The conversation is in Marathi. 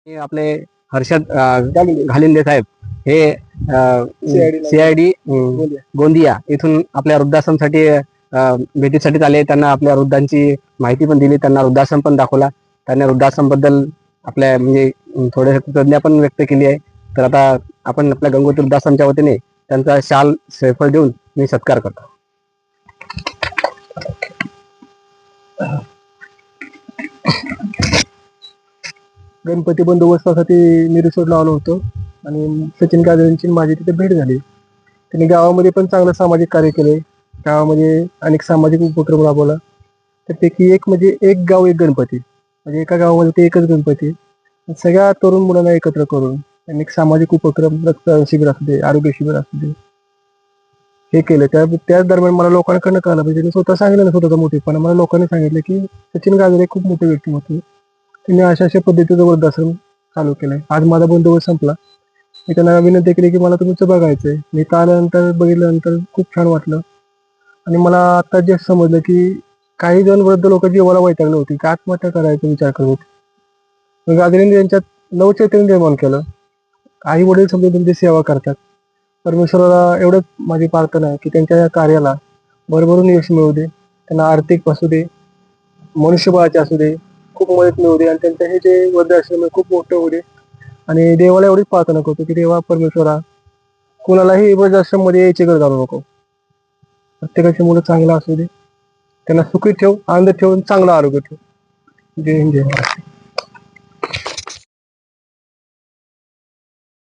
हे आपले हर्षद घालिंदे साहेब हे CID गोंदिया इथून आपल्या वृद्धाश्रमसाठी भेटीसाठी आले. त्यांना आपल्या वृद्धांची माहिती पण दिली, त्यांना वृद्धाश्रम पण दाखवला. त्यांनी वृद्धाश्रम बद्दल आपल्या म्हणजे थोडे कृतज्ञता पण व्यक्त केली आहे. तर आता आपण आपल्या गंगोत्री वृद्धाश्रमच्या वतीने त्यांचा शाल श्रीफळ देऊन मी सत्कार करतो. गणपती बंदोबस्तासाठी मी रिसोर्टला आलो होतो आणि सचिन गाजरेंची माझी तिथे भेट झाली. त्यांनी गावामध्ये पण चांगलं सामाजिक कार्य केले. गावामध्ये अनेक सामाजिक उपक्रम राबवला. त्यापैकी एक म्हणजे एक गाव एक गणपती, म्हणजे एका गावामध्ये ते एकच गणपती सगळ्या तरुण मुलांना एकत्र करून अनेक सामाजिक उपक्रम, रक्तदान शिबिर असू दे, आरोग्य शिबिर असू दे, हे केलं. त्याच दरम्यान मला लोकांकडनं कळलं, म्हणजे मी स्वतः सांगितलं ना स्वतःचा मोठेपणा, मला लोकांनी सांगितलं की सचिन गाजरे खूप मोठे व्यक्तिमत्व, त्यांनी अशा पद्धतीचं वृद्धाश्रम चालू केलंय. आज माझा बंदोबस्त संपला, मी त्यांना विनंती केली की मला तुमचं बघायचंय. मी इथं आल्यानंतर बघितल्यानंतर खूप छान वाटलं आणि मला आता जे समजलं की काही जण वृद्ध लोक जीवाला वैतागली होती की आत्महत्या करायचा विचार करत होते. गाजरेंनी त्यांच्यात नवचैतन्य निर्माण केलं. आई वडील समजून त्यांची सेवा करतात. परमेश्वराला एवढंच माझी प्रार्थना आहे की त्यांच्या या कार्याला भरभरून यश मिळू दे, त्यांना आर्थिक असू दे, मनुष्यबळाचे असू दे, खूप मदत मिळू दे आणि त्यांचं हे जे वृद्धाश्रम आहे खूप मोठं होऊ दे. आणि देवाला एवढीच प्रार्थना करतो की देवा परमेश्वरा कुणालाही वृद्धाश्रम मध्ये यायची गरज आणू नको. प्रत्येकाची मुलं चांगलं असू दे, त्यांना सुखी ठेव, आनंद ठेवून चांगलं आरोग्य ठेव. जय हिंद, जय महाराष्ट्र.